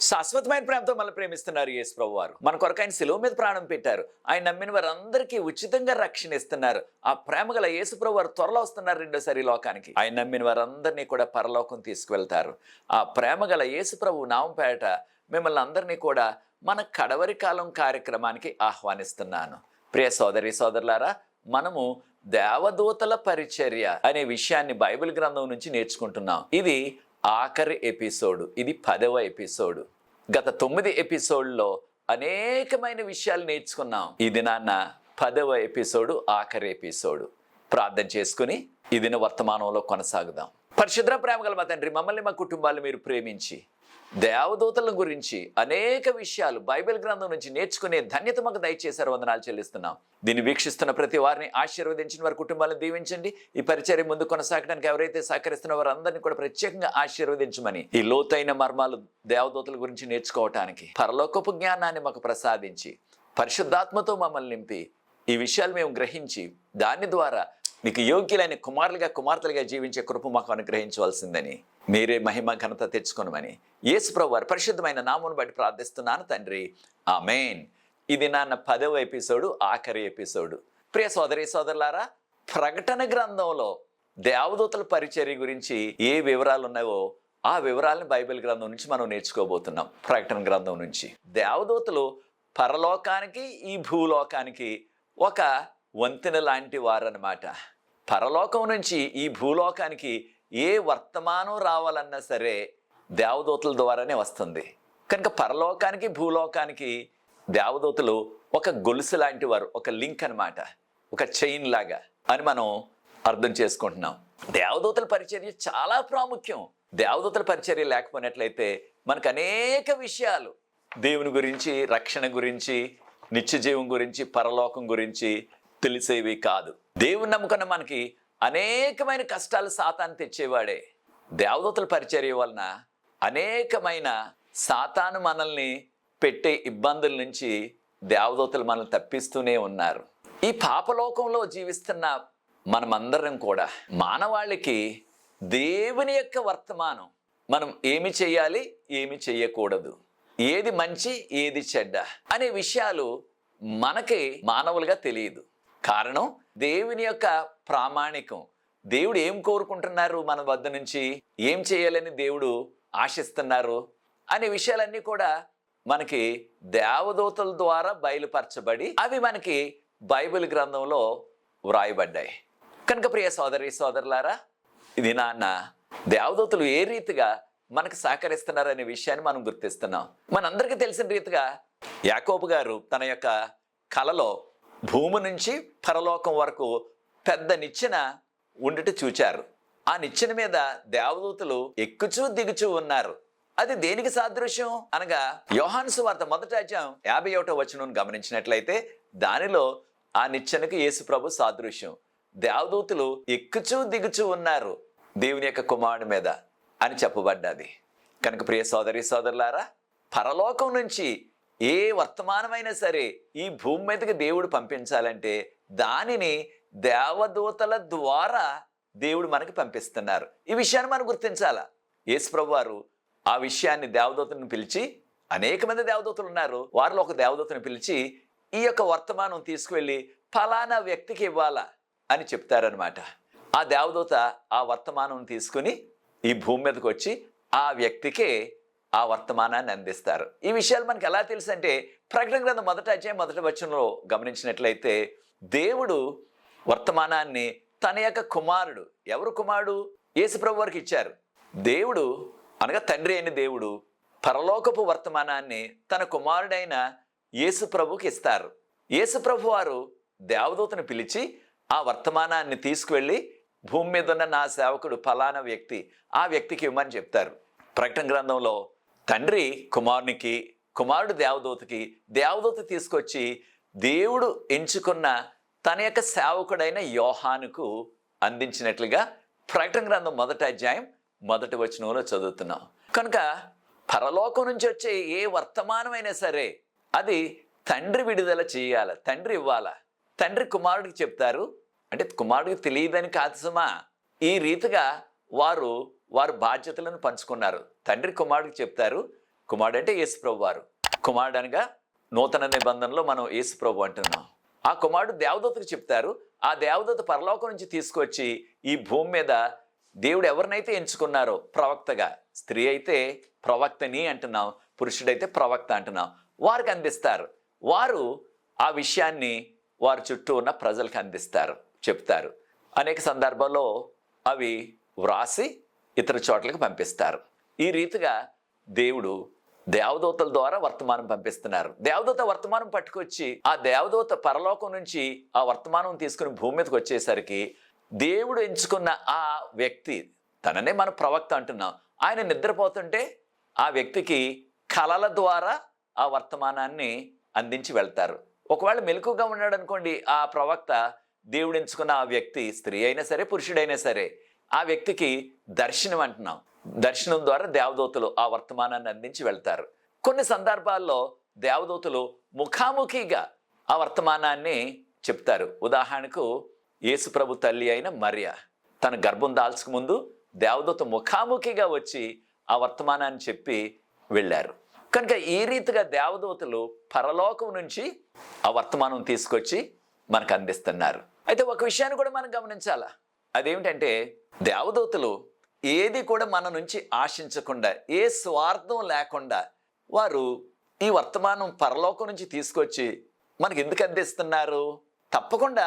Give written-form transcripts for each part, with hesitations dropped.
శాశ్వతమైన ప్రేమతో మనల్ని ప్రేమిస్తున్నారు యేసు ప్రభు వారు. మన కొరకు ఆయన శిలువ మీద ప్రాణం పెట్టారు. ఆయన నమ్మిన వారందరికీ ఉచితంగా రక్షణ ఇస్తున్నారు. ఆ ప్రేమ గల యేసు ప్రభు వారు త్వరలో వస్తున్నారు రెండోసారి లోకానికి. ఆయన నమ్మిన వారందరినీ కూడా పరలోకం తీసుకువెళ్తారు. ఆ ప్రేమ గల యేసు ప్రభు నామంపేట మిమ్మల్ని అందరినీ కూడా మన కడవరి కాలం కార్యక్రమానికి ఆహ్వానిస్తున్నాను. ప్రియ సోదరి సోదరులారా, మనము దేవదూతల పరిచర్య అనే విషయాన్ని బైబిల్ గ్రంథం నుంచి నేర్చుకుంటున్నాం. ఇది ఆఖరి ఎపిసోడ్. ఇది 10వ ఎపిసోడ్. గత 9 ఎపిసోడ్లో అనేకమైన విషయాలు నేర్చుకున్నాం. ఈ దినాన్న 10వ ఎపిసోడ్, ఆఖరి ఎపిసోడ్. ప్రార్థన చేసుకుని ఈ దిన వర్తమానంలో కొనసాగుదాం. పరిశుద్ధ ప్రేమ గల మా తండ్రి, మమ్మల్ని మా కుటుంబాలు మీరు ప్రేమించి దేవదూతల గురించి అనేక విషయాలు బైబిల్ గ్రంథం నుంచి నేర్చుకునే ధన్యత మాకు దయచేశారు. వందనాలు చెల్లిస్తున్నాం. దీన్ని వీక్షిస్తున్న ప్రతి వారిని ఆశీర్వదించిన వారి కుటుంబాలను దీవించండి. ఈ పరిచర్య ముందు కొనసాగడానికి ఎవరైతే సహకరిస్తున్న వారందరినీ కూడా ప్రత్యేకంగా ఆశీర్వదించమని, ఈ లోతైన మర్మాలు దేవదూతల గురించి నేర్చుకోవటానికి పరలోకపు జ్ఞానాన్ని మాకు ప్రసాదించి పరిశుద్ధాత్మతో మమ్మల్ని నింపి ఈ విషయాలు మేము గ్రహించి దాని ద్వారా మీకు యోగ్యులైన కుమారులుగా కుమార్తెలుగా జీవించే కృప మాకు అనుగ్రహించవలసిందని, మీరే మహిమ ఘనత తెచ్చుకోనమని యేసు ప్రభువు వారి పరిశుద్ధమైన నామమును బట్టి ప్రార్థిస్తున్నాను తండ్రి, ఆమేన్. ఇది నాన్న 10వ ఎపిసోడు, ఆఖరి ఎపిసోడు. ప్రియ సోదరి సోదరులారా, ప్రకటన గ్రంథంలో దేవదూతల పరిచర్య గురించి ఏ వివరాలు ఉన్నాయో ఆ వివరాలను బైబిల్ గ్రంథం నుంచి మనం నేర్చుకోబోతున్నాం. ప్రకటన గ్రంథం నుంచి దేవదూతలు పరలోకానికి ఈ భూలోకానికి ఒక వంతెన లాంటి వారన్నమాట. పరలోకం నుంచి ఈ భూలోకానికి ఏ వర్తమానం రావాలన్నా సరే దేవదూతల ద్వారానే వస్తుంది. కనుక పరలోకానికి భూలోకానికి దేవదూతలు ఒక గొలుసు లాంటి వారు, ఒక లింక్ అన్నమాట, ఒక చైన్ లాగా అని మనం అర్థం చేసుకుంటున్నాం. దేవదూతల పరిచర్య చాలా ప్రాముఖ్యం. దేవదూతల పరిచర్య లేకపోయినట్లయితే మనకు అనేక విషయాలు దేవుని గురించి, రక్షణ గురించి, నిత్య జీవం గురించి, పరలోకం గురించి తెలిసేవి కాదు. దేవుని నమ్ముకున్న మనకి అనేకమైన కష్టాలు సాతాను తెచ్చేవాడే. దేవదూతల పరిచర్య వలన అనేకమైన సాతాను మనల్ని పెట్టే ఇబ్బందుల నుంచి దేవదూతలు మనల్ని తప్పిస్తూనే ఉన్నారు. ఈ పాపలోకంలో జీవిస్తున్న మనమందరం కూడా మానవాళికి దేవుని యొక్క వర్తమానం, మనం ఏమి చేయాలి, ఏమి చేయకూడదు, ఏది మంచి, ఏది చెడ్డ అనే విషయాలు మనకి మానవులుగా తెలియదు. కారణం దేవుని యొక్క ప్రామాణికం. దేవుడు ఏం కోరుకుంటున్నారు మన వద్ద నుంచి, ఏం చేయాలని దేవుడు ఆశిస్తున్నారు అనే విషయాలన్నీ కూడా మనకి దేవదూతల ద్వారా బయలుపరచబడి అవి మనకి బైబిల్ గ్రంథంలో వ్రాయబడ్డాయి. కనుక ప్రియ సోదరి సోదరులారా, ఇది నాన్న దేవదూతలు ఏ రీతిగా మనకు సహకరిస్తున్నారనే విషయాన్ని మనం గుర్తిస్తున్నాం. మనందరికీ తెలిసిన రీతిగా యాకోబు గారు తన యొక్క కలలో భూమి నుంచి పరలోకం వరకు పెద్ద నిచ్చెన ఉండుట చూచారు. ఆ నిచ్చెన మీద దేవదూతలు ఎక్కుచూ దిగుచూ ఉన్నారు. అది దేనికి సాదృశ్యం అనగా యోహాను సువార్త 1వ అధ్యాయం 51వ వచనం గమనించినట్లయితే దానిలో ఆ నిచ్చెనకు యేసు ప్రభు సాదృశ్యం. దేవదూతలు ఎక్కుచూ దిగుచూ ఉన్నారు దేవుని యొక్క కుమారుడి మీద అని చెప్పబడ్డది. కనుక ప్రియ సోదరి సోదరులారా, పరలోకం నుంచి ఏ వర్తమానమైనా సరే ఈ భూమి మీదకి దేవుడు పంపించాలంటే దానిని దేవదూతల ద్వారా దేవుడు మనకి పంపిస్తున్నారు. ఈ విషయాన్ని మనం గుర్తించాలా. యేసు ప్రభు వారు ఆ విషయాన్ని దేవదూతలను పిలిచి, అనేక మంది దేవదూతలు ఉన్నారు, వారిలో ఒక దేవదూతను పిలిచి ఈ యొక్క వర్తమానం తీసుకువెళ్ళి ఫలానా వ్యక్తికి ఇవ్వాలా అని చెప్తారనమాట. ఆ దేవదూత ఆ వర్తమానం తీసుకుని ఈ భూమి మీదకి వచ్చి ఆ వ్యక్తికే ఆ వర్తమానాన్ని అందిస్తారు. ఈ విషయాలు మనకి ఎలా తెలుసు అంటే ప్రకటన గ్రంథం 1వ అధ్యాయం 1వ వచనంలో గమనించినట్లయితే దేవుడు వర్తమానాన్ని తన యొక్క కుమారుడు, ఎవరు కుమారుడు, యేసు ప్రభు వారికి ఇచ్చారు. దేవుడు అనగా తండ్రి అయిన దేవుడు పరలోకపు వర్తమానాన్ని తన కుమారుడైన యేసు ప్రభుకి ఇస్తారు. యేసు ప్రభు వారు దేవదూతను పిలిచి ఆ వర్తమానాన్ని తీసుకువెళ్ళి భూమి మీద ఉన్న నా సేవకుడు ఫలానా వ్యక్తి, ఆ వ్యక్తికి ఇవ్వమని చెప్తారు. ప్రకటన గ్రంథంలో తండ్రి కుమారునికి, కుమారుడు దేవదూతకి, దేవదూత తీసుకొచ్చి దేవుడు ఎంచుకున్న తన యొక్క సేవకుడైన యోహానుకు అందించినట్లుగా ప్రకటన గ్రంథం 1వ అధ్యాయం 1వ వచనంలో చదువుతున్నాం. కనుక పరలోకం నుంచి వచ్చే ఏ వర్తమానమైనా సరే అది తండ్రి విడుదల చేయాల, తండ్రి ఇవ్వాల. తండ్రి కుమారుడికి చెప్తారు అంటే కుమారుడికి తెలియదని కాదు సుమా, ఈ రీతిగా వారు బాధ్యతలను పంచుకున్నారు. తండ్రి కుమారుడికి చెప్తారు, కుమారుడు అంటే యేసుప్రభు వారు. కుమారుడు అనగా నూతన నిబంధనలో మనం యేసుప్రభు అంటున్నాం. ఆ కుమారుడు దేవదూతకు చెప్తారు. ఆ దేవదూత పరలోకం నుంచి తీసుకొచ్చి ఈ భూమి మీద దేవుడు ఎవరినైతే ఎంచుకున్నారో ప్రవక్తగా, స్త్రీ అయితే ప్రవక్తని అంటున్నాం, పురుషుడైతే ప్రవక్త అంటున్నాం, వారికి అందిస్తారు. వారు ఆ విషయాన్ని వారి చుట్టూ ఉన్న ప్రజలకు అందిస్తారు, చెప్తారు. అనేక సందర్భాల్లో అవి వ్రాసి ఇతర చోట్లకి పంపిస్తారు. ఈ రీతిగా దేవుడు దేవదూతల ద్వారా వర్తమానం పంపిస్తున్నారు. దేవదూత వర్తమానం పట్టుకొచ్చి ఆ దేవదూత పరలోకం నుంచి ఆ వర్తమానం తీసుకుని భూమి మీదకి వచ్చేసరికి దేవుడు ఎంచుకున్న ఆ వ్యక్తి, తననే మనం ప్రవక్త అంటున్నాం, ఆయన నిద్రపోతుంటే ఆ వ్యక్తికి కలల ద్వారా ఆ వర్తమానాన్ని అందించి వెళ్తారు. ఒకవేళ మెలకుగా ఉన్నాడు అనుకోండి, ఆ ప్రవక్త, దేవుడు ఎంచుకున్న ఆ వ్యక్తి స్త్రీ అయినా సరే పురుషుడైనా సరే, ఆ వ్యక్తికి దర్శనం అంటున్నాం. దర్శనం ద్వారా దేవదూతలు ఆ వర్తమానాన్ని అందించి వెళ్తారు. కొన్ని సందర్భాల్లో దేవదూతలు ముఖాముఖిగా ఆ వర్తమానాన్ని చెప్తారు. ఉదాహరణకు యేసుప్రభు తల్లి అయిన మరియ తన గర్భం దాల్చక ముందు దేవదూత ముఖాముఖిగా వచ్చి ఆ వర్తమానాన్ని చెప్పి వెళ్ళారు. కనుక ఈ రీతిగా దేవదూతలు పరలోకం నుంచి ఆ వర్తమానం తీసుకొచ్చి మనకు అందిస్తున్నారు. అయితే ఒక విషయాన్ని కూడా మనం గమనించాలా. అదేమిటంటే దేవదూతలు ఏది కూడా మన నుంచి ఆశించకుండా, ఏ స్వార్థం లేకుండా వారు ఈ వర్తమానం పరలోకం నుంచి తీసుకొచ్చి మనకు ఎందుకు అందిస్తున్నారు? తప్పకుండా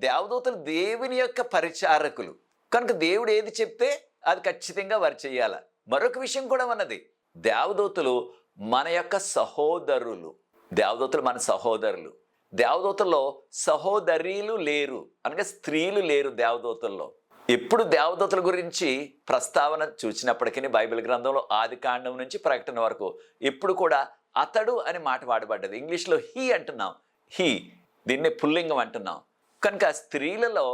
దేవదూతలు దేవుని యొక్క పరిచారకులు కనుక దేవుడు ఏది చెప్తే అది ఖచ్చితంగా వారు చేయాలి. మరొక విషయం కూడా ఉన్నది, దేవదూతలు మన యొక్క సహోదరులు. దేవదూతలు మన సహోదరులు. దేవదూతల్లో సహోదరీలు లేరు, అనగా స్త్రీలు లేరు దేవదూతల్లో. ఎప్పుడు దేవదూతల గురించి ప్రస్తావన చూసినప్పటికీ బైబిల్ గ్రంథంలో ఆది కాండం నుంచి ప్రకటన వరకు ఎప్పుడు కూడా అతడు అనే మాట వాడబడ్డది. ఇంగ్లీష్లో హీ అంటున్నాం, హీ, దీన్నే పుల్లింగం అంటున్నాం. కనుక స్త్రీలలో,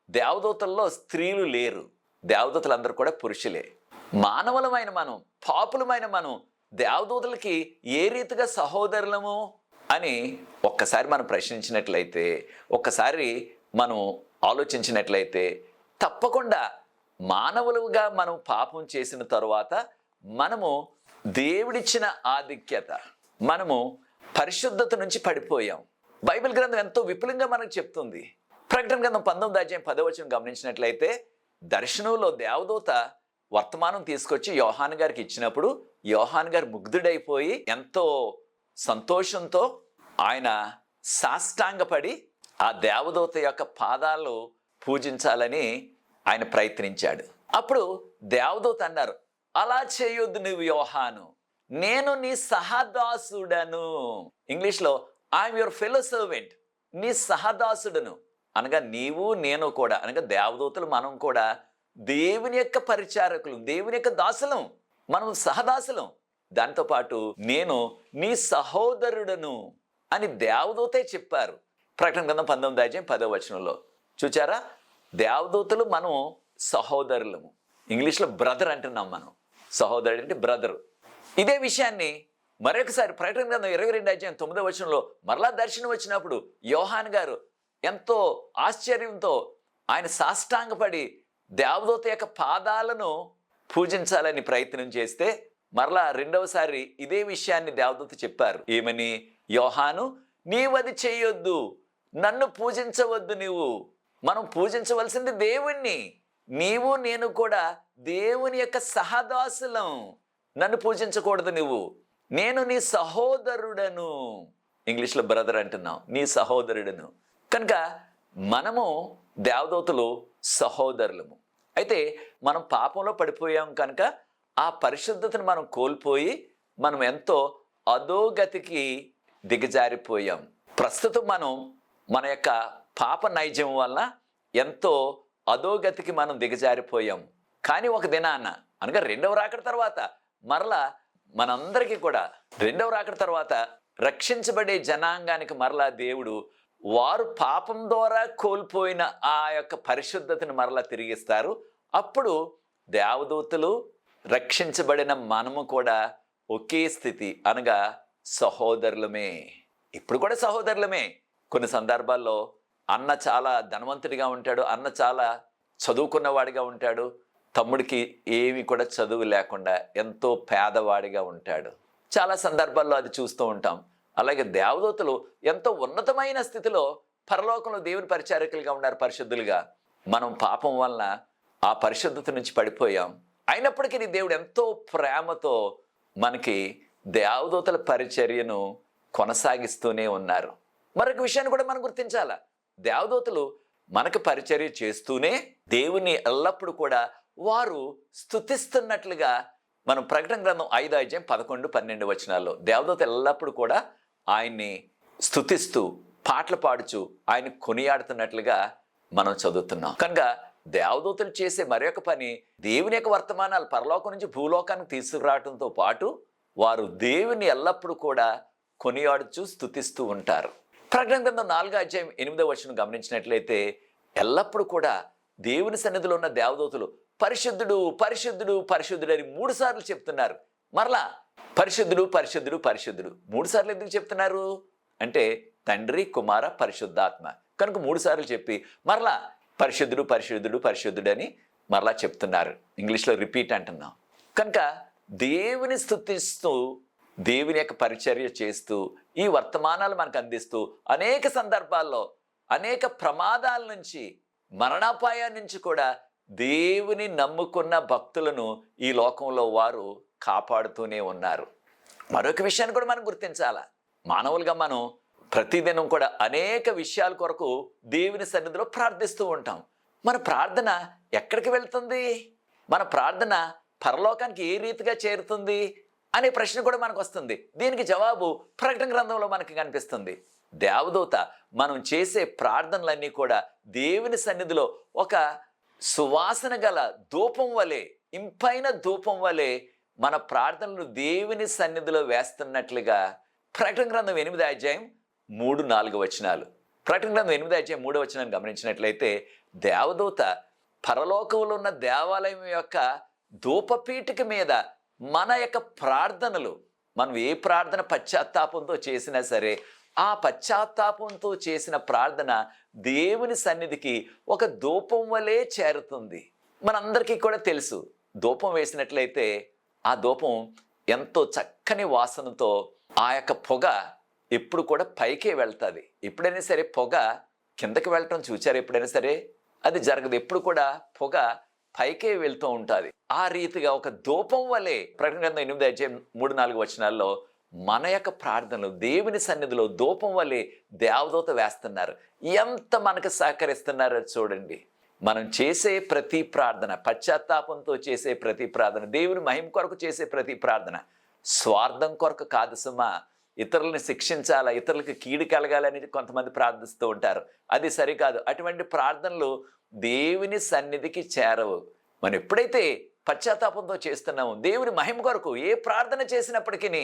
దేవదూతల్లో స్త్రీలు లేరు. దేవదూతలందరూ కూడా పురుషులే. మానవులమైన మనం, పాపులమైన మనం దేవదూతలకి ఏ రీతిగా సహోదరులము అని ఒక్కసారి మనం ప్రశ్నించినట్లయితే, ఒక్కసారి మనం ఆలోచించినట్లయితే, తప్పకుండా మానవులుగా మనం పాపం చేసిన తరువాత మనము దేవుడిచ్చిన ఆధిక్యత, మనము పరిశుద్ధత నుంచి పడిపోయాం. బైబిల్ గ్రంథం ఎంతో విపులంగా మనకు చెప్తుంది. ప్రకటన గ్రంథం 19:10 గమనించినట్లయితే, దర్శనంలో దేవదూత వర్తమానం తీసుకొచ్చి యోహాను గారికి ఇచ్చినప్పుడు యోహాను గారు ముగ్ధుడైపోయి ఎంతో సంతోషంతో ఆయన సాష్టాంగపడి ఆ దేవదూత యొక్క పాదాలు పూజించాలని ఆయన ప్రయత్నించాడు. అప్పుడు దేవదూత అన్నారు, అలా చేయొద్దు నువ్వు యోహాను, నేను నీ సహదాసుడను. ఇంగ్లీష్లో ఐఎమ్ యువర్ ఫెలో సర్వెంట్, నీ సహదాసుడను అనగా నీవు నేను కూడా, అనగా దేవదూతలు మనం కూడా దేవుని యొక్క పరిచారకులు, దేవుని యొక్క దాసులం, మనం సహదాసులం. దాంతోపాటు నేను నీ సహోదరుడను అని దేవదూతే చెప్పారు. ప్రకటన గ్రంథం 19:10 చూచారా? దేవదూతలు మనం సహోదరులము. ఇంగ్లీష్లో బ్రదర్ అంటున్నాం మనం. సహోదరుడు అంటే బ్రదరు. ఇదే విషయాన్ని మరొకసారి ప్రకటన గ్రంథం 22:9 మరలా దర్శనం వచ్చినప్పుడు యోహాను గారు ఎంతో ఆశ్చర్యంతో ఆయన సాష్టాంగపడి దేవదూత యొక్క పాదాలను పూజించాలని ప్రయత్నం చేస్తే మరలా రెండవసారి ఇదే విషయాన్ని దేవదూత చెప్పారు. ఏమని? యోహాను, నీవది చేయొద్దు, నన్ను పూజించవద్దు. నీవు, మనం పూజించవలసింది దేవుణ్ణి. నీవు నేను కూడా దేవుని యొక్క సహదాసులం. నన్ను పూజించకూడదు నువ్వు. నేను నీ సహోదరుడను. ఇంగ్లీష్లో బ్రదర్ అంటున్నాం, నీ సహోదరుడను. కనుక మనము దేవదూతలు సహోదరులము. అయితే మనం పాపంలో పడిపోయాం కనుక ఆ పరిశుద్ధతను మనం కోల్పోయి మనం ఎంతో అధోగతికి దిగజారిపోయాం. ప్రస్తుతం మనం మన యొక్క పాప నైజం వలన ఎంతో అధోగతికి మనం దిగజారిపోయాం. కానీ ఒక దినాన, అనగా రెండవ రాకడ తర్వాత మరలా మనందరికీ కూడా రెండవ రాకడ తర్వాత రక్షించబడే జనాంగానికి మరలా దేవుడు వారు పాపం ద్వారా కోల్పోయిన ఆ యొక్క పరిశుద్ధతను మరలా తిరిగిస్తారు. అప్పుడు దేవదూతలు, రక్షించబడిన మనము కూడా ఒకే స్థితి, అనగా సహోదరులమే. ఇప్పుడు కూడా సహోదరులమే. కొన్ని సందర్భాల్లో అన్న చాలా ధనవంతుడిగా ఉంటాడు, అన్న చాలా చదువుకున్నవాడిగా ఉంటాడు, తమ్ముడికి ఏమి కూడా చదువు లేకుండా ఎంతో పేదవాడిగా ఉంటాడు. చాలా సందర్భాల్లో అది చూస్తూ ఉంటాం. అలాగే దేవదూతలు ఎంతో ఉన్నతమైన స్థితిలో పరలోకంలో దేవుని పరిచారకులుగా ఉన్నారు, పరిశుద్ధులుగా. మనం పాపం వలన ఆ పరిశుద్ధత నుంచి పడిపోయాం. అయినప్పటికీ దేవుడు ఎంతో ప్రేమతో మనకి దేవదూతల పరిచర్యను కొనసాగిస్తూనే ఉన్నారు. మరొక విషయాన్ని కూడా మనం గుర్తించాల. దేవదూతలు మనకు పరిచర్య చేస్తూనే దేవుని ఎల్లప్పుడూ కూడా వారు స్తుతిస్తున్నట్లుగా మనం ప్రకటన గ్రంథం 5:11-12 వచనాల్లో దేవదూత ఎల్లప్పుడూ కూడా ఆయన్ని స్తుతిస్తూ పాటలు పాడుచు ఆయన కొనియాడుతున్నట్లుగా మనం చదువుతున్నాం. కనుక దేవదూతలు చేసే మరొక పని దేవుని యొక్క వర్తమానాలు పరలోకం నుంచి భూలోకానికి తీసుకురావడంతో పాటు వారు దేవుని ఎల్లప్పుడూ కూడా కొనియాడుచు స్తుతిస్తూ ఉంటారు. ప్రకటన గ్రంథం 4:8 గమనించినట్లయితే ఎల్లప్పుడూ కూడా దేవుని సన్నిధిలో ఉన్న దేవదూతలు పరిశుద్ధుడు పరిశుద్ధుడు పరిశుద్ధుడు అని 3 సార్లు చెప్తున్నారు. మరలా పరిశుద్ధుడు పరిశుద్ధుడు పరిశుద్ధుడు 3 సార్లు ఎందుకు చెప్తున్నారు అంటే తండ్రి, కుమార, పరిశుద్ధాత్మ కనుక 3 సార్లు చెప్పి మరలా పరిశుద్ధుడు పరిశుద్ధుడు పరిశుద్ధుడు అని మరలా చెప్తున్నారు. ఇంగ్లీష్లో రిపీట్ అంటున్నాం. కనుక దేవుని స్తుతిస్తూ దేవుని యొక్క పరిచర్య చేస్తూ ఈ వర్తమానాలు మనకు అందిస్తూ అనేక సందర్భాల్లో అనేక ప్రమాదాల నుంచి, మరణాపాయం నుంచి కూడా దేవుని నమ్ముకున్న భక్తులను ఈ లోకంలో వారు కాపాడుతూనే ఉన్నారు. మరొక విషయాన్ని కూడా మనం గుర్తించాల. మానవులుగా మనం ప్రతిదినం కూడా అనేక విషయాల కొరకు దేవుని సన్నిధిలో ప్రార్థిస్తూ ఉంటాం. మన ప్రార్థన ఎక్కడికి వెళ్తుంది? మన ప్రార్థన పరలోకానికి ఏ రీతిగా చేరుతుంది అనే ప్రశ్న కూడా మనకు వస్తుంది. దీనికి జవాబు ప్రకటన గ్రంథంలో మనకి కనిపిస్తుంది. దేవదూత మనం చేసే ప్రార్థనలన్నీ కూడా దేవుని సన్నిధిలో ఒక సువాసన గల ధూపం వలె, ఇంపైన ధూపం వలె మన ప్రార్థనలు దేవుని సన్నిధిలో వేస్తున్నట్లుగా ప్రకటన గ్రంథం 8:3-4 ప్రకటన గ్రంథం 8:3 గమనించినట్లయితే దేవదూత పరలోకంలో ఉన్న దేవాలయం యొక్క ధూపపీఠిక మీద మన యొక్క ప్రార్థనలు, మనం ఏ ప్రార్థన పశ్చాత్తాపంతో చేసినా సరే ఆ పశ్చాత్తాపంతో చేసిన ప్రార్థన దేవుని సన్నిధికి ఒక ధూపం వలె చేరుతుంది. మనందరికీ కూడా తెలుసు, ధూపం వేసినట్లయితే ఆ ధూపం ఎంతో చక్కని వాసనతో ఆ యొక్క పొగ ఎప్పుడు కూడా పైకే వెళ్తుంది. ఎప్పుడైనా సరే పొగ కిందకి వెళ్ళటం చూచారు? ఎప్పుడైనా సరే అది జరగదు. ఎప్పుడు కూడా పొగ పైకే వెళ్తూ ఉంటుంది. ఆ రీతిగా ఒక ధూపం వలె ప్రకటన గ్రంథం 8:3-4 మన యొక్క ప్రార్థనలు దేవుని సన్నిధిలో ధూపం వలె దేవదూత వేస్తున్నారు. ఎంత మనకు సహకరిస్తున్నారో చూడండి. మనం చేసే ప్రతి ప్రార్థన, పశ్చాత్తాపంతో చేసే ప్రతి ప్రార్థన, దేవుని మహిమ కొరకు చేసే ప్రతి ప్రార్థన స్వార్థం కొరకు కాదు సుమా. ఇతరులను శిక్షించాలా, ఇతరులకు కీడు కలగాలని కొంతమంది ప్రార్థిస్తూ ఉంటారు. అది సరికాదు. అటువంటి ప్రార్థనలు దేవుని సన్నిధికి చేరవు. మనం ఎప్పుడైతే పశ్చాత్తాపంతో చేస్తున్నామో దేవుని మహిమ కొరకు ఏ ప్రార్థన చేసినప్పటికీ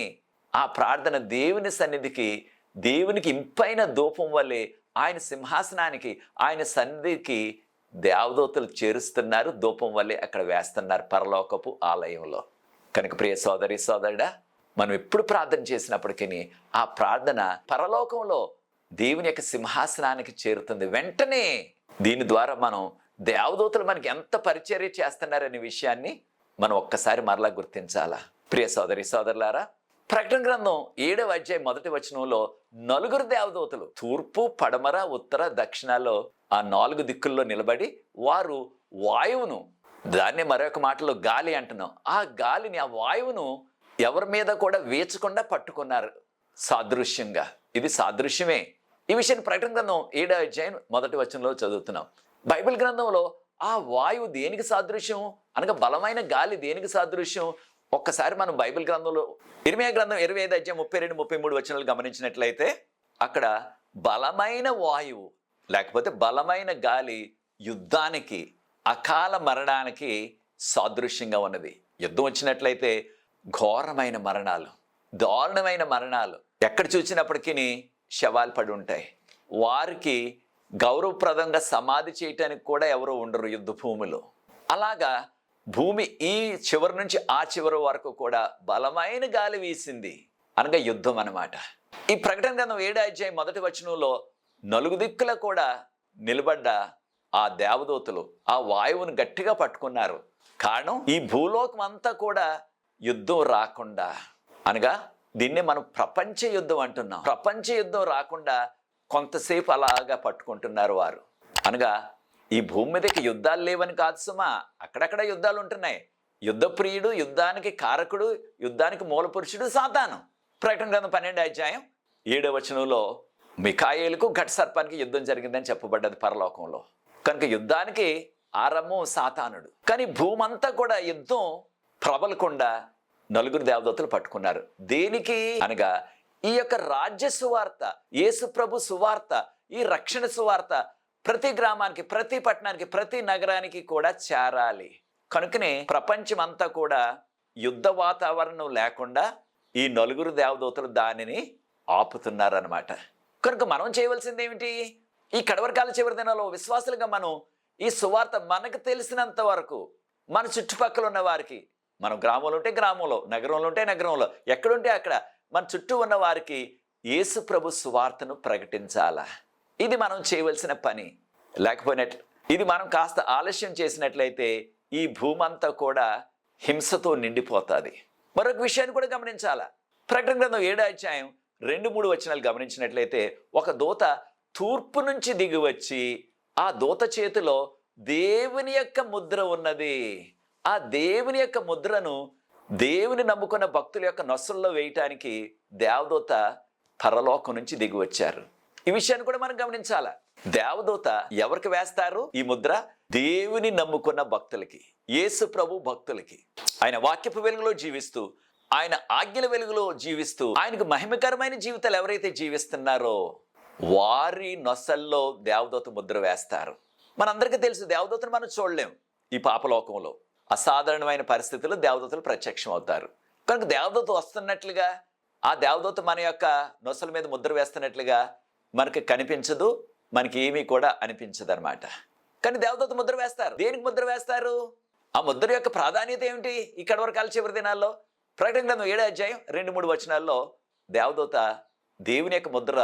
ఆ ప్రార్థన దేవుని సన్నిధికి, దేవునికి ఇంపైన ధూపం వల్లే ఆయన సింహాసనానికి, ఆయన సన్నిధికి దేవదూతలు చేరుస్తున్నారు. ధూపం వల్లే అక్కడ వేస్తున్నారు పరలోకపు ఆలయంలో. కనుక ప్రియ సోదరి సోదరుడా, మనం ఎప్పుడు ప్రార్థన చేసినప్పటికీ ఆ ప్రార్థన పరలోకంలో దేవుని యొక్క సింహాసనానికి చేరుతుంది వెంటనే. దీని ద్వారా మనం దేవదూతలు మనకి ఎంత పరిచర్య చేస్తున్నారనే విషయాన్ని మనం ఒక్కసారి మరలా గుర్తించాలా. ప్రియ సోదరి సోదరులారా, ప్రకటన గ్రంథం 7:1 4 దేవదూతలు తూర్పు, పడమర, ఉత్తర, దక్షిణాల్లో ఆ 4 దిక్కుల్లో నిలబడి వారు వాయువును, దాన్ని మరొక మాటలో గాలి అంటున్నాం, ఆ గాలిని, ఆ వాయువును ఎవరి మీద కూడా వేచకుండా పట్టుకున్నారు సాదృశ్యంగా. ఇది సాదృశ్యమే. ఈ విషయాన్ని ప్రకటన గ్రంథం 7:1 చదువుతున్నాం. బైబిల్ గ్రంథంలో ఆ వాయువు దేనికి సాదృశ్యం అనగా బలమైన గాలి దేనికి సాదృశ్యం? ఒక్కసారి మనం బైబిల్ గ్రంథంలో ఇర్మీయా గ్రంథం 25:32-33 గమనించినట్లయితే అక్కడ బలమైన వాయువు లేకపోతే బలమైన గాలి యుద్ధానికి, అకాల మరణానికి సాదృశ్యంగా ఉన్నది. యుద్ధం వచ్చినట్లయితే ఘోరమైన మరణాలు, దారుణమైన మరణాలు, ఎక్కడ చూసినప్పటికీ శవాలు పడి ఉంటాయి. వారికి గౌరవప్రదంగా సమాధి చేయటానికి కూడా ఎవరు ఉండరు యుద్ధ భూమిలో. అలాగా భూమి ఈ చివరి నుంచి ఆ చివరి వరకు కూడా బలమైన గాలి వీసింది అనగా యుద్ధం అన్నమాట. ఈ ప్రకటన గ్రంథం 7:1 4 దిక్కుల కూడా నిలబడ్డ ఆ దేవదూతలు ఆ వాయువును గట్టిగా పట్టుకున్నారు. కారణం ఈ భూలోకం అంతా కూడా యుద్ధం రాకుండా అనగా దీన్నే మనం ప్రపంచ యుద్ధం అంటున్నాం. ప్రపంచ యుద్ధం రాకుండా కొంతసేపు అలాగా పట్టుకుంటున్నారు వారు. అనగా ఈ భూమి మీదకి యుద్ధాలు లేవని కాదు సుమా, అక్కడక్కడ యుద్ధాలు ఉంటున్నాయి. యుద్ధ ప్రియుడు, యుద్ధానికి కారకుడు, యుద్ధానికి మూల పురుషుడు సాతాను. ప్రకటన గ్రంథం 12:7 మిఖాయేలుకు ఘట సర్పానికి యుద్ధం జరిగిందని చెప్పబడ్డది పరలోకంలో. కనుక యుద్ధానికి ఆరంభం సాతానుడు. కానీ భూమంతా కూడా యుద్ధం ప్రబలకుండా నలుగురు దేవదూతలు పట్టుకున్నారు. దేనికి అనగా ఈ యొక్క రాజ్య సువార్త, యేసు ప్రభు సువార్త, ఈ రక్షణ సువార్త ప్రతి గ్రామానికి, ప్రతి పట్టణానికి, ప్రతి నగరానికి కూడా చేరాలి. కనుకనే ప్రపంచం అంతా కూడా యుద్ధ వాతావరణం లేకుండా ఈ నలుగురు దేవదూతలు దానిని ఆపుతున్నారన్నమాట. కనుక మనం చేయవలసింది ఏమిటి? ఈ కడవరకాల చివరి దినాల్లో విశ్వాసులుగా మనం ఈ సువార్త మనకు తెలిసినంత వరకు మన చుట్టుపక్కల ఉన్న వారికి, మనం గ్రామంలో ఉంటే గ్రామంలో, నగరంలో ఉంటే నగరంలో, ఎక్కడుంటే అక్కడ మన చుట్టూ ఉన్న వారికి యేసు ప్రభు సువార్తను ప్రకటించాలా. ఇది మనం చేయవలసిన పని. లేకపోయినట్లు ఇది మనం కాస్త ఆలస్యం చేసినట్లయితే ఈ భూమంతా కూడా హింసతో నిండిపోతుంది. మరొక విషయాన్ని కూడా గమనించాలా. ప్రకటన గ్రంథం 7:2-3 గమనించినట్లయితే ఒక దూత తూర్పు నుంచి దిగి వచ్చి ఆ దూత చేతిలో దేవుని యొక్క ముద్ర ఉన్నది. ఆ దేవుని యొక్క ముద్రను దేవుని నమ్ముకున్న భక్తుల యొక్క నొసల్లో వేయటానికి దేవదూత పరలోకం నుంచి దిగి వచ్చారు. ఈ విషయాన్ని కూడా మనం గమనించాలా. దేవదూత ఎవరికి వేస్తారు ఈ ముద్ర? దేవుని నమ్ముకున్న భక్తులకి, యేసు ప్రభు భక్తులకి. ఆయన వాక్యపు వెలుగులో జీవిస్తూ, ఆయన ఆజ్ఞల వెలుగులో జీవిస్తూ, ఆయనకు మహిమకరమైన జీవితాలు ఎవరైతే జీవిస్తున్నారో వారి నొసల్లో దేవదూత ముద్ర వేస్తారు. మనందరికీ తెలుసు, దేవదూతను మనం చూడలేం. ఈ పాపలోకంలో అసాధారణమైన పరిస్థితుల్లో దేవదూతలు ప్రత్యక్షం అవుతారు. కనుక దేవదూత వస్తున్నట్లుగా, ఆ దేవదూత మన యొక్క నొసల మీద ముద్ర వేస్తున్నట్లుగా మనకి కనిపించదు, మనకి ఏమీ కూడా అనిపించదు అనమాట. కానీ దేవదూత ముద్ర వేస్తారు. దేనికి ముద్ర వేస్తారు? ఆ ముద్ర యొక్క ప్రాధాన్యత ఏమిటి? ఈ కడవరకాల చివరి దినాల్లో ప్రకటన గ్రంథం 7:2-3 దేవదూత దేవుని యొక్క ముద్ర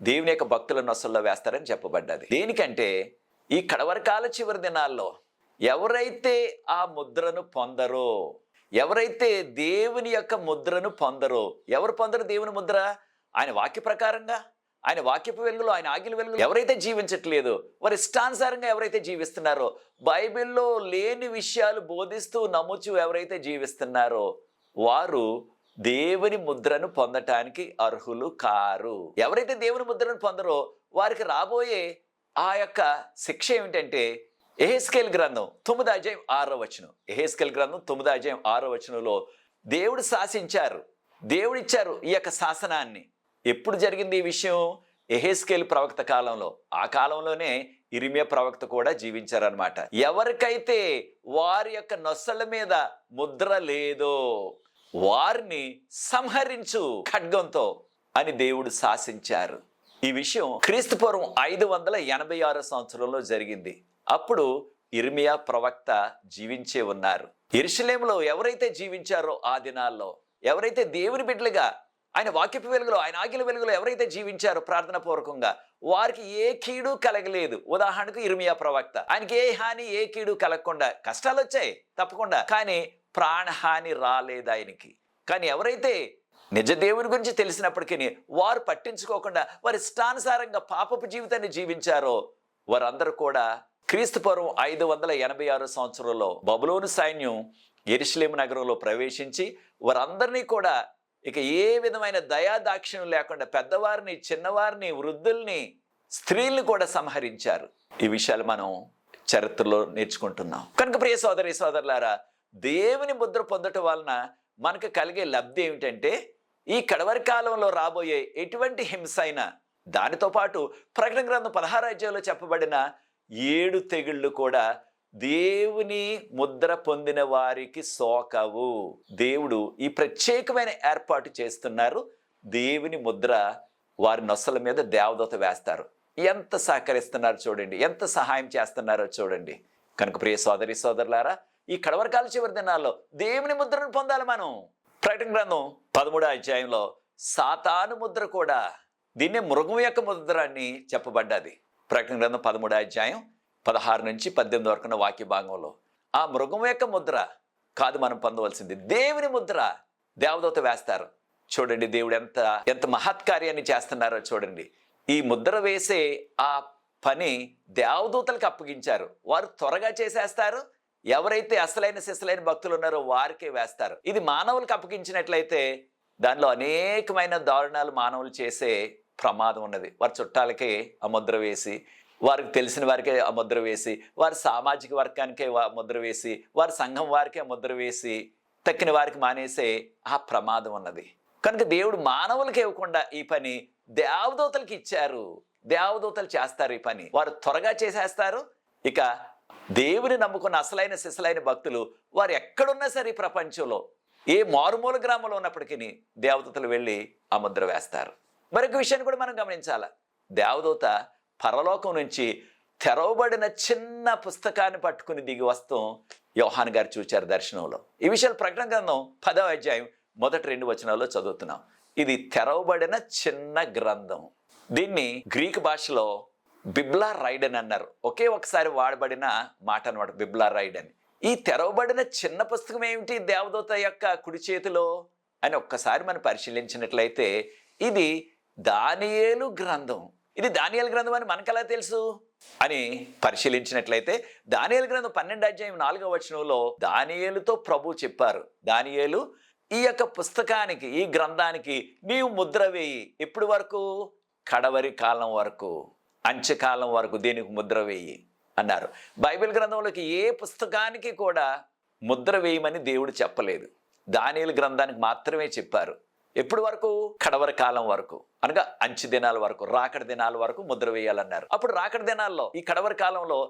దేవుని యొక్క భక్తుల నొసల్లో వేస్తారని చెప్పబడ్డది. దేనికంటే ఈ కడవరకాల చివరి దినాల్లో ఎవరైతే ఆ ముద్రను పొందరో, ఎవరైతే దేవుని యొక్క ముద్రను పొందరో, ఎవరు పొందరు దేవుని ముద్ర? ఆయన వాక్య ప్రకారంగా, ఆయన వాక్యపు వెలుగులో, ఆయన ఆజ్ఞల వెలుగులో ఎవరైతే జీవించట్లేదో, వారి ఇష్టానుసారంగా ఎవరైతే జీవిస్తున్నారో, బైబిల్లో లేని విషయాలు బోధిస్తూ నమ్ముచు ఎవరైతే జీవిస్తున్నారో వారు దేవుని ముద్రను పొందటానికి అర్హులు కారు. ఎవరైతే దేవుని ముద్రను పొందరో వారికి రాబోయే ఆ యొక్క శిక్ష ఏమిటంటే యెహెజ్కేలు గ్రంథం 9:6 యెహెజ్కేలు గ్రంథం 9:6 దేవుడు శాసించారు, దేవుడిచ్చారు ఈ యొక్క శాసనాన్ని. ఎప్పుడు జరిగింది ఈ విషయం? యెహెజ్కేలు ప్రవక్త కాలంలో. ఆ కాలంలోనే ఇర్మియా ప్రవక్త కూడా జీవించారనమాట. ఎవరికైతే వారి యొక్క నొసల మీద ముద్ర లేదో వారిని సంహరించు ఖడ్గంతో అని దేవుడు శాసించారు. ఈ విషయం క్రీస్తు పూర్వం 586 జరిగింది. అప్పుడు ఇర్మియా ప్రవక్త జీవించే ఉన్నారు. యెరూషలేములో ఎవరైతే జీవించారో ఆ దినాల్లో, ఎవరైతే దేవుని బిడ్డలుగా ఆయన వాక్యపు వెలుగులో, ఆయన ఆజ్ఞల వెలుగులో ఎవరైతే జీవించారో ప్రార్థన పూర్వకంగా, వారికి ఏ కీడు కలగలేదు. ఉదాహరణకు ఇర్మియా ప్రవక్త, ఆయనకి ఏ హాని, ఏ కీడు కలగకుండా, కష్టాలు వచ్చాయి తప్పకుండా, కానీ ప్రాణహాని రాలేదు ఆయనకి. కానీ ఎవరైతే నిజ దేవుని గురించి తెలిసినప్పటికీ వారు పట్టించుకోకుండా వారి ఇష్టానుసారంగా పాపపు జీవితాన్ని జీవించారో వారందరూ కూడా క్రీస్తు పూర్వం 586 బబులోను సైన్యం యెరూషలేము నగరంలో ప్రవేశించి వారందరినీ కూడా ఇక ఏ విధమైన దయాదాక్షిణ్యం లేకుండా పెద్దవారిని, చిన్నవారిని, వృద్ధుల్ని, స్త్రీల్ని కూడా సంహరించారు. ఈ విషయాలు మనం చరిత్రలో నేర్చుకుంటున్నాం. కనుక ప్రియ సోదరి సోదరులారా, దేవుని ముద్ర పొందటం వలన మనకు కలిగే లబ్ధి ఏమిటంటే ఈ కడవరి కాలంలో రాబోయే ఎటువంటి హింస అయినా, దానితో పాటు ప్రకటన గ్రంథం 16 చెప్పబడిన 7 తెగుళ్ళు కూడా దేవుని ముద్ర పొందిన వారికి సోకవు. దేవుడు ఈ ప్రత్యేకమైన ఏర్పాటు చేస్తున్నారు. దేవుని ముద్ర వారి నొసల మీద దేవదూత వేస్తారు. ఎంత సహకరిస్తున్నారు చూడండి, ఎంత సహాయం చేస్తున్నారో చూడండి. కనుక ప్రియ సోదరి సోదరులారా, ఈ కడవరకాల చివరి దినాల్లో దేవుని ముద్రను పొందాలి మనం. ప్రకటన గ్రంథం 13 సాతాను ముద్ర కూడా, దీన్నే మృగం యొక్క ముద్ర అని చెప్పబడ్డది. ప్రకటన గ్రంథం 13:16-18 వాక్య భాగంలో ఆ మృగం యొక్క ముద్ర కాదు మనం పొందవలసింది, దేవుని ముద్ర దేవదూత వేస్తారు. చూడండి దేవుడు ఎంత ఎంత మహత్కార్యాన్ని చేస్తున్నారో చూడండి. ఈ ముద్ర వేసే ఆ పని దేవదూతలకు అప్పగించారు. వారు త్వరగా చేసేస్తారు. ఎవరైతే అసలైన సిసలైన భక్తులు ఉన్నారో వారికే వేస్తారు. ఇది మానవులకు అప్పగించినట్లయితే దానిలో అనేకమైన దారుణాలు మానవులు చేసే ప్రమాదం ఉన్నది. వారి చుట్టాలకే ఆ ముద్ర వేసి, వారికి తెలిసిన వారికే ఆ ముద్ర వేసి, వారి సామాజిక వర్గానికే ముద్ర వేసి, వారి సంఘం వారికే ముద్ర వేసి, తక్కిన వారికి మానేసే ఆ ప్రమాదం ఉన్నది. కనుక దేవుడు మానవులకి ఇవ్వకుండా ఈ పని దేవదూతలకు ఇచ్చారు. దేవదూతలు చేస్తారు ఈ పని. వారు త్వరగా చేసేస్తారు. ఇక దేవుని నమ్ముకున్న అసలైన సిసలైన భక్తులు వారు ఎక్కడున్నా సరే ఈ ప్రపంచంలో ఏ మారుమూల గ్రామంలో ఉన్నప్పటికీ దేవదూతలు వెళ్ళి ఆ ముద్ర వేస్తారు. మరొక విషయాన్ని కూడా మనం గమనించాలి. దేవదూత పరలోకం నుంచి తెరవబడిన చిన్న పుస్తకాన్ని పట్టుకుని దిగి వస్తాం యోహాను గారు చూచారు దర్శనంలో. ఈ విషయాలు ప్రకటన గ్రంథం 10వ అధ్యాయం మొదటి 2 వచనాల్లో చదువుతున్నాం. ఇది తెరవబడిన చిన్న గ్రంథం. దీన్ని గ్రీక్ భాషలో బిబ్లా రైడ్ అని అన్నారు. ఒకే ఒకసారి వాడబడిన మాట అనమాట బిబ్లా రైడ్ అని. ఈ తెరవబడిన చిన్న పుస్తకం ఏమిటి దేవదూత యొక్క కుడి చేతిలో అని ఒక్కసారి మనం పరిశీలించినట్లయితే ఇది దానియేలు గ్రంథం. ఇది దానియేలు గ్రంథం అని మనకెలా తెలుసు అని పరిశీలించినట్లయితే దానియేలు గ్రంథం 12వ అధ్యాయం 4వ వచనంలో దానియేలుతో ప్రభు చెప్పారు, దానియేలు ఈ యొక్క పుస్తకానికి, ఈ గ్రంథానికి నీవు ముద్ర వేయి. ఎప్పుడు వరకు? కడవరి కాలం వరకు, అంత్యకాలం వరకు దీనికి ముద్ర వేయి అన్నారు. బైబిల్ గ్రంథంలోకి ఏ పుస్తకానికి కూడా ముద్ర వేయమని దేవుడు చెప్పలేదు. దానియేలు గ్రంథానికి మాత్రమే చెప్పారు. ఎప్పుడు వరకు? కడవరి కాలం వరకు, అనగా అంచె దినాల వరకు, రాకడ దినాల వరకు ముద్ర వేయాలన్నారు. అప్పుడు రాకడ దినాల్లో ఈ కడవరి కాలంలో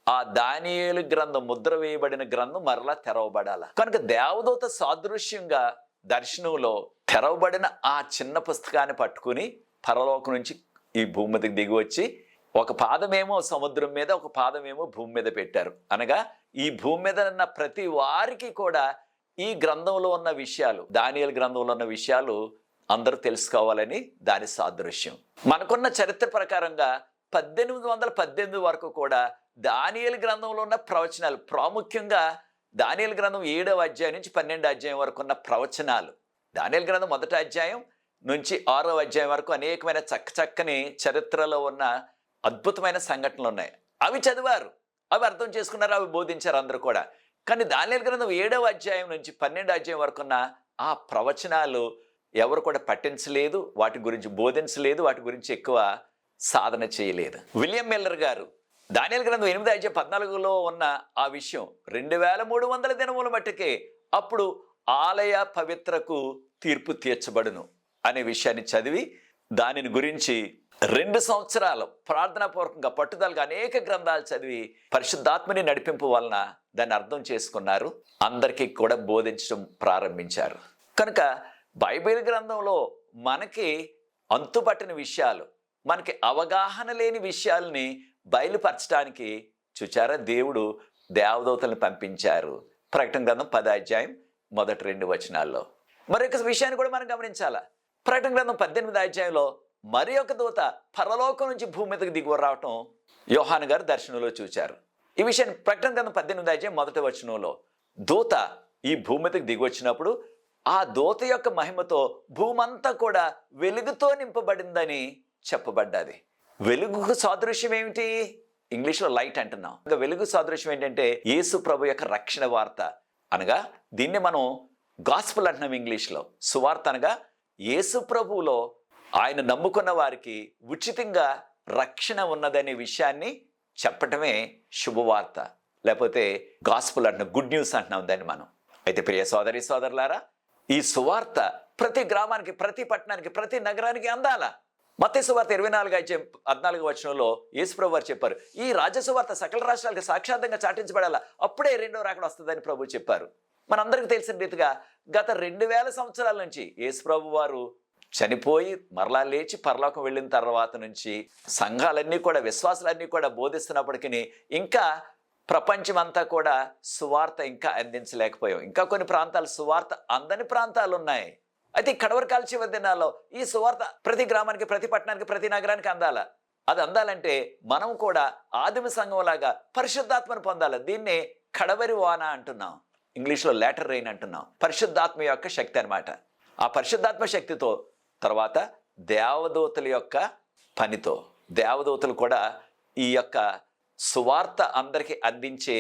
ఆ దానియేలు గ్రంథం, ముద్ర వేయబడిన గ్రంథం మరలా తెరవబడాల. కనుక దేవదూత సాదృశ్యంగా దర్శనంలో తెరవబడిన ఆ చిన్న పుస్తకాన్ని పట్టుకుని పరలోకం నుంచి ఈ భూమి మీదకి దిగి వచ్చి ఒక పాదమేమో సముద్రం మీద, ఒక పాదమేమో భూమి మీద పెట్టారు. అనగా ఈ భూమి మీద ఉన్న ప్రతి వారికి కూడా ఈ గ్రంథంలో ఉన్న విషయాలు, దానియేలు గ్రంథంలో ఉన్న విషయాలు అందరూ తెలుసుకోవాలని దాని సాదృశ్యం. మనకున్న చరిత్ర ప్రకారంగా 1818 వరకు కూడా దానియేలు గ్రంథంలో ఉన్న ప్రవచనాలు, ప్రాముఖ్యంగా దానియేలు గ్రంథం 7వ అధ్యాయం నుంచి 12వ అధ్యాయం వరకు ఉన్న ప్రవచనాలు, దానియేలు గ్రంథం 1వ అధ్యాయం నుంచి 6వ అధ్యాయం వరకు అనేకమైన చక్కని చరిత్రలో ఉన్న అద్భుతమైన సంఘటనలు ఉన్నాయి. అవి చదివారు, అవి అర్థం చేసుకున్నారు, అవి బోధించారు అందరూ కూడా. కానీ దానియేలు గ్రంథం 7వ అధ్యాయం నుంచి 12వ అధ్యాయం వరకు ఉన్న ఆ ప్రవచనాలు ఎవరు కూడా పట్టించలేదు, వాటి గురించి బోధించలేదు, వాటి గురించి ఎక్కువ సాధన చేయలేదు. విలియం మిల్లర్ గారు దానియేలు గ్రంథం 8వ అధ్యాయం 14లో ఉన్న ఆ విషయం 2300 దినముల మట్టుకే అప్పుడు ఆలయ పవిత్రకు తీర్పు తీర్చబడును అనే విషయాన్ని చదివి దానిని గురించి 2 సంవత్సరాలు ప్రార్థనాపూర్వకంగా పట్టుదలగా అనేక గ్రంథాలు చదివి పరిశుద్ధాత్మని నడిపింపు వలన దాన్ని అర్థం చేసుకున్నారు. అందరికీ కూడా బోధించడం ప్రారంభించారు. కనుక బైబిల్ గ్రంథంలో మనకి అంతుపట్టిన విషయాలు, మనకి అవగాహన లేని విషయాల్ని బయలుపరచడానికి చూచారా దేవుడు దేవదూతలను పంపించారు. ప్రకటన గ్రంథం 10వ అధ్యాయం మొదటి 2 వచనాల్లో. మరొక విషయాన్ని కూడా మనం గమనించాలా. ప్రకటన గ్రంథం 18వ అధ్యాయంలో మరి ఒక దూత పరలోకం నుంచి భూమి మీదకి దిగువ రావటం యోహాను గారు దర్శనంలో చూచారు. ఈ విషయాన్ని ప్రకటన గ్రంథం 18వ అధ్యాయం 1వ వచనంలో దూత ఈ భూమి మీదకి దిగి వచ్చినప్పుడు ఆ దూత యొక్క మహిమతో భూమంతా కూడా వెలుగుతో నింపబడిందని చెప్పబడ్డది. వెలుగుకు సాదృశ్యం ఏమిటి? ఇంగ్లీష్లో లైట్ అంటున్నాం. ఇంకా వెలుగు సాదృశ్యం ఏంటంటే యేసు ప్రభు యొక్క రక్షణ వార్త, అనగా దీన్ని మనం గాస్పుల్ అంటున్నాం ఇంగ్లీష్లో. సువార్త అనగా యేసు ప్రభువులో ఆయన నమ్ముకున్న వారికి ఉచితంగా రక్షణ ఉన్నదనే విషయాన్ని చెప్పటమే శుభవార్త, లేకపోతే గాస్పుల్ అంటున్నాం, గుడ్ న్యూస్ అంటున్నాం దాన్ని మనం. అయితే ప్రియ సోదరి సోదరులారా, ఈ సువార్త ప్రతి గ్రామానికి, ప్రతి పట్టణానికి, ప్రతి నగరానికి అందాల. మత్తయి సువార్త 24వ అధ్యాయం 14వ వచనంలో యేసుప్రభు వారు చెప్పారు, ఈ రాజ్య సువార్త సకల రాష్ట్రాలకు సాక్షాత్తంగా చాటించబడాలా, అప్పుడే రెండో రాకడ వస్తుందని ప్రభు చెప్పారు. మనందరికీ తెలిసిన రీతిగా గత 2000 సంవత్సరాల నుంచి యేసుప్రభు వారు చనిపోయి మరలా లేచి పరలోకం వెళ్ళిన తర్వాత నుంచి సంఘాలన్నీ కూడా, విశ్వాసాలన్నీ కూడా బోధిస్తున్నప్పటికీ ఇంకా ప్రపంచమంతా కూడా సువార్త ఇంకా అందించలేకపోయాం. ఇంకా కొన్ని ప్రాంతాలు సువార్త అందని ప్రాంతాలు ఉన్నాయి. అయితే ఈ కడవరకాల చివరి దినాల్లో ఈ సువార్త ప్రతి గ్రామానికి, ప్రతి పట్టణానికి, ప్రతి నగరానికి అందాల. అది అందాలంటే మనం కూడా ఆదిమ సంఘం లాగా పరిశుద్ధాత్మను పొందాలి. దీన్నే కడవరి వాన అంటున్నాం, ఇంగ్లీష్లో లేటర్ రెయిన్ అంటున్నాం. పరిశుద్ధాత్మ యొక్క శక్తి అనమాట. ఆ పరిశుద్ధాత్మ శక్తితో, తర్వాత దేవదూతల యొక్క పనితో. దేవదూతలు కూడా ఈ యొక్క సువార్త అందరికీ అందించే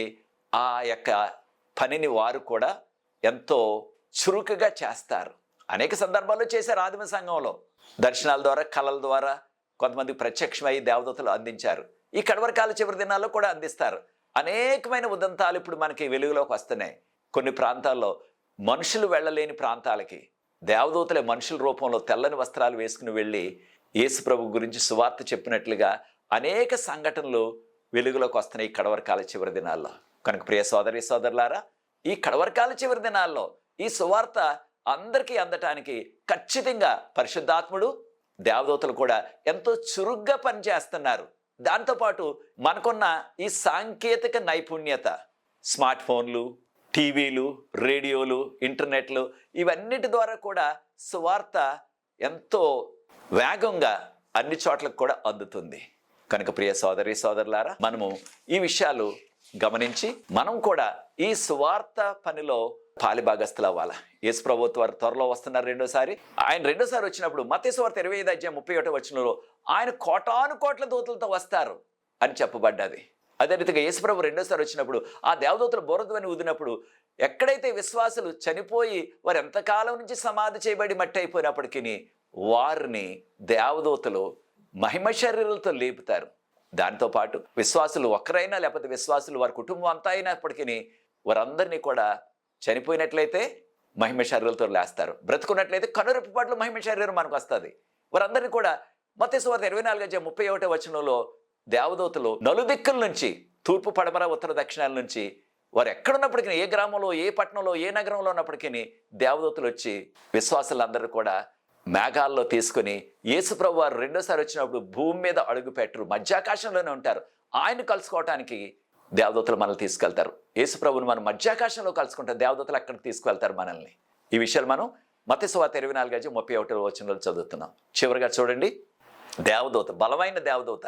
ఆ యొక్క పనిని వారు కూడా ఎంతో చురుకుగా చేస్తారు. అనేక సందర్భాల్లో చేశారు. ఆదిమ సంఘంలో దర్శనాల ద్వారా, కళల ద్వారా కొంతమంది ప్రత్యక్షమై దేవదూతలు అందించారు. ఈ కడవరి కాల చివరి దినాల్లో కూడా అందిస్తారు. అనేకమైన ఉదంతాలు ఇప్పుడు మనకి వెలుగులోకి వస్తున్నాయి. కొన్ని ప్రాంతాల్లో మనుషులు వెళ్ళలేని ప్రాంతాలకి దేవదూతలే మనుషుల రూపంలో తెల్లని వస్త్రాలు వేసుకుని వెళ్ళి యేసు ప్రభు గురించి సువార్త చెప్పినట్లుగా అనేక సంఘటనలు వెలుగులోకి వస్తున్నాయి ఈ కడవరి కాల చివరి దినాల్లో. కనుక ప్రియ సోదరి సోదరులారా, ఈ కడవరి కాల చివరి దినాల్లో ఈ సువార్త అందరికీ అందటానికి ఖచ్చితంగా పరిశుద్ధాత్ముడు, దేవదూతలు కూడా ఎంతో చురుగ్గా పనిచేస్తున్నారు. దాంతోపాటు మనకున్న ఈ సాంకేతిక నైపుణ్యత, స్మార్ట్ ఫోన్లు, టీవీలు, రేడియోలు, ఇంటర్నెట్లు, ఇవన్నిటి ద్వారా కూడా సువార్త ఎంతో వేగంగా అన్ని చోట్లకు కూడా అందుతుంది. కనుక ప్రియ సోదరి సోదరులారా, మనము ఈ విషయాలు గమనించి మనం కూడా ఈ సువార్త పనిలో పాలిభాగస్తులు అవ్వాలా. యేసు ప్రభువు వారు త్వరలో వస్తున్నారు రెండోసారి. ఆయన రెండోసారి వచ్చినప్పుడు మత్తయి సువార్త 25:31 ఆయన కోటాను కోట్ల దూతలతో వస్తారు అని చెప్పబడ్డది. అదే రీతిగా యేసు ప్రభు రెండోసారి వచ్చినప్పుడు ఆ దేవదూతలు బోరధ్వని ఊదినప్పుడు ఎక్కడైతే విశ్వాసులు చనిపోయి వారు ఎంతకాలం నుంచి సమాధి చేయబడి మట్టి అయిపోయినప్పటికీ వారిని దేవదూతలు మహిమ శరీరాలతో లేపుతారు. దాంతోపాటు విశ్వాసులు ఒక్కరైనా లేకపోతే విశ్వాసులు వారి కుటుంబం అంతా అయినప్పటికీ వారందరినీ కూడా చనిపోయినట్లయితే మహిమ శరీరాలతో లేస్తారు, బ్రతుకున్నట్లయితే కనురెప్పపాట్లు మహిమ శరీరం మనకు వస్తుంది. వారందరినీ కూడా మత్తయి సువార్త 24:31 దేవదూతలు నలుదిక్కుల నుంచి, తూర్పు, పడమర, ఉత్తర, దక్షిణాల నుంచి వారు ఎక్కడున్నప్పటికీ, ఏ గ్రామంలో, ఏ పట్టణంలో, ఏ నగరంలో ఉన్నప్పటికీ దేవదూతలు వచ్చి విశ్వాసులందరూ కూడా మేఘాల్లో తీసుకుని యేసు ప్రభు వారు రెండోసారి వచ్చినప్పుడు భూమి మీద అడుగు పెట్టరు, మధ్యాకాశంలోనే ఉంటారు. ఆయన కలుసుకోవటానికి దేవదూతలు మనల్ని తీసుకెళ్తారు. యేసు ప్రభుని మనం మధ్యాకాశంలో కలుసుకుంటాం, దేవదూతలు అక్కడికి తీసుకువెళ్తారు మనల్ని. ఈ విషయాలు మనం మత్తయి సువార్త 24:31 చదువుతున్నాం. చివరిగా చూడండి, దేవదూత, బలమైన దేవదూత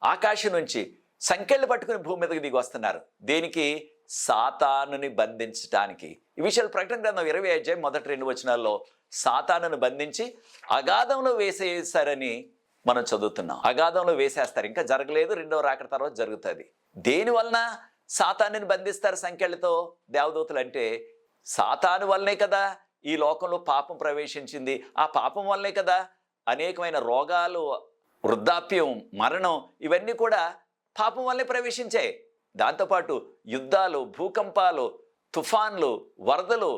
ఆకాశం నుంచి సంకెళ్ళు పట్టుకుని భూమి మీదకి దిగి వస్తున్నారు. దేనికి? సాతానుని బంధించటానికి. ఈ విషయాలు ప్రకటన గ్రంథం 20:1-2 సాతానును బంధించి అగాధంలో వేసేసారని మనం చదువుతున్నాం. అగాధంలో వేసేస్తారు, ఇంకా జరగలేదు, రెండవ రాకడ తర్వాత జరుగుతుంది. దేనివలన సాతానుని బంధిస్తారు సంకెళ్ళతో దేవదూతలు అంటే? సాతాను వల్లనే కదా ఈ లోకంలో పాపం ప్రవేశించింది. ఆ పాపం వల్లనే కదా అనేకమైన రోగాలు, వృద్ధాప్యం, మరణం, ఇవన్నీ కూడా పాపం వల్లే ప్రవేశించాయి. దాంతోపాటు యుద్ధాలు, భూకంపాలు, తుఫాన్లు, వరదలు,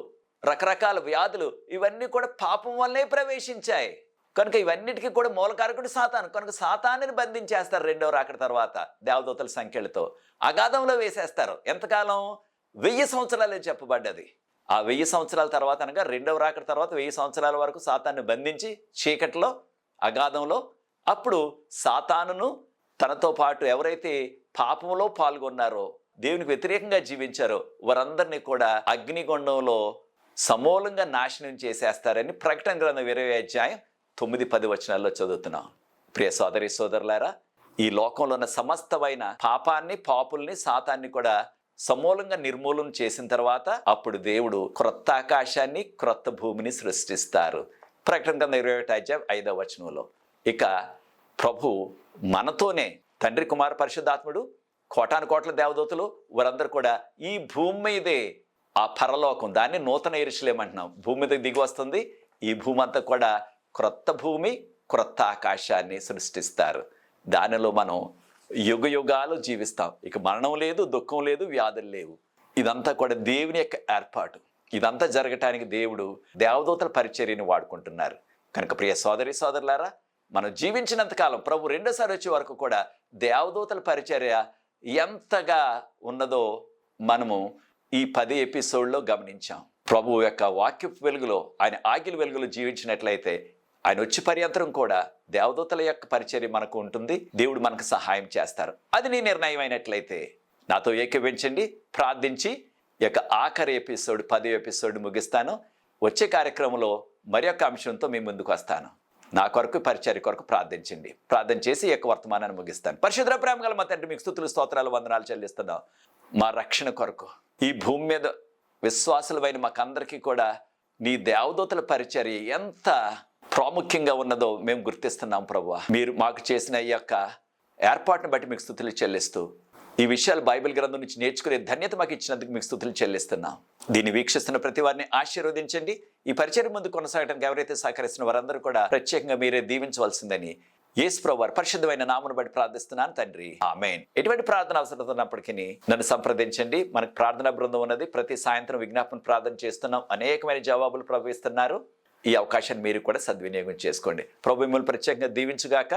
రకరకాల వ్యాధులు, ఇవన్నీ కూడా పాపం వల్లే ప్రవేశించాయి. కనుక ఇవన్నిటికీ కూడా మూలకారకుడు సాతాను. కనుక సాతానుని బంధించేస్తారు రెండవ రాకడ తర్వాత దేవదూతల సంఖ్యలతో, అగాధంలో వేసేస్తారు. ఎంతకాలం? 1000 సంవత్సరాలు చెప్పబడ్డది. ఆ 1000 సంవత్సరాల తర్వాత అనగా రెండవ రాకడ తర్వాత 1000 సంవత్సరాల వరకు సాతాన్ని బంధించి చీకట్లో, అగాధంలో, అప్పుడు సాతానును తనతో పాటు ఎవరైతే పాపంలో పాల్గొన్నారో, దేవునికి వ్యతిరేకంగా జీవించారో వారందరినీ కూడా అగ్నిగుండంలో సమూలంగా నాశనం చేసేస్తారని ప్రకటన గ్రంథం 20:9-10 చదువుతున్నాం. ప్రియ సోదరి సోదరులారా, ఈ లోకంలో ఉన్న సమస్తమైన పాపాన్ని, పాపుల్ని, సాతాన్ని కూడా సమూలంగా నిర్మూలన చేసిన తర్వాత అప్పుడు దేవుడు క్రొత్త ఆకాశాన్ని, క్రొత్త భూమిని సృష్టిస్తారు. ప్రకటన గ్రంథం 21:5 ఇక ప్రభు మనతోనే, తండ్రి, కుమార, పరిశుద్ధాత్ముడు, కోటాను కోట్ల దేవదూతలు వారందరూ కూడా ఈ భూమి మీదే, ఆ పరలోకం, దాన్ని నూతన యెరూషలేము అంటున్నాం, భూమి మీదకి దిగి వస్తుంది. ఈ భూమి అంతా కూడా క్రొత్త భూమి, క్రొత్త ఆకాశాన్ని సృష్టిస్తారు. దానిలో మనం యుగ యుగాలు జీవిస్తాం. ఇక మరణం లేదు, దుఃఖం లేదు, వ్యాధులు లేవు. ఇదంతా కూడా దేవుని యొక్క ఏర్పాటు. ఇదంతా జరగటానికి దేవుడు దేవదూతల పరిచర్యని వాడుకుంటున్నారు. కనుక ప్రియ సోదరి సోదరులారా, మనం జీవించినంతకాలం ప్రభు రెండోసారి వచ్చే వరకు కూడా దేవదూతల పరిచర్య ఎంతగా ఉన్నదో మనము ఈ 10 ఎపిసోడ్లో గమనించాం. ప్రభు యొక్క వాక్య వెలుగులో, ఆయన ఆజ్ఞల వెలుగులో జీవించినట్లయితే ఆయన వచ్చి పర్యంతరం కూడా దేవదూతల యొక్క పరిచర్య మనకు ఉంటుంది. దేవుడు మనకు సహాయం చేస్తారు. అది నీ నిర్ణయం అయినట్లయితే నాతో ఏకీభవించండి, ప్రార్థించి ఈ యొక్క ఆఖరి ఎపిసోడ్ 10 ఎపిసోడ్ ముగిస్తాను. వచ్చే కార్యక్రమంలో మరి యొక్క అంశంతో మీ ముందుకు వస్తాను. నా కొరకు, పరిచర్య కొరకు ప్రార్థించండి. ప్రార్థన చేసి ఈ యొక్క వర్తమానాన్ని ముగిస్తాను. పరిశుద్ధ ప్రేమ గల మా తండ్రి, మీకు స్తుతులు, స్తోత్రాలు, వందనాలు చెల్లిస్తున్నాం. మా రక్షణ కొరకు, ఈ భూమి మీద విశ్వాసులమైన మాకందరికీ కూడా నీ దేవదూతల పరిచర్య ఎంత ప్రాముఖ్యంగా ఉన్నదో మేము గుర్తిస్తున్నాం ప్రభువా. మీరు మాకు చేసిన ఈ యొక్క ఏర్పాటును బట్టి మీకు స్తుతులు చెల్లిస్తూ, ఈ విషయాలు బైబిల్ గ్రంథం నుంచి నేర్చుకునే ధన్యత మాకు ఇచ్చినందుకు మీకు స్తుతులు చెల్లిస్తున్నాం. దీన్ని వీక్షిస్తున్న ప్రతి వారిని ఆశీర్వదించండి. ఈ పరిచర్య ముందు కొనసాగడానికి ఎవరైతే సహకరిస్తున్న వారందరూ కూడా ప్రత్యేకంగా మీరే దీవించవలసిందని యేసు ప్రభువు వారి పరిశుద్ధమైన నామమును బట్టి ప్రార్థిస్తున్నాను తండ్రి, ఆమేన్. ఎటువంటి ప్రార్థన అవసరం ఉన్నప్పటికీ నన్ను సంప్రదించండి. మనకు ప్రార్థనా బృందం ఉన్నది. ప్రతి సాయంత్రం విజ్ఞాపన ప్రార్థన చేస్తున్నాం. అనేకమైన జవాబులు ప్రభు ఇస్తున్నారు. ఈ అవకాశాన్ని మీరు కూడా సద్వినియోగం చేసుకోండి. ప్రభు మిమ్మల్ని ప్రత్యేకంగా దీవించుగాక.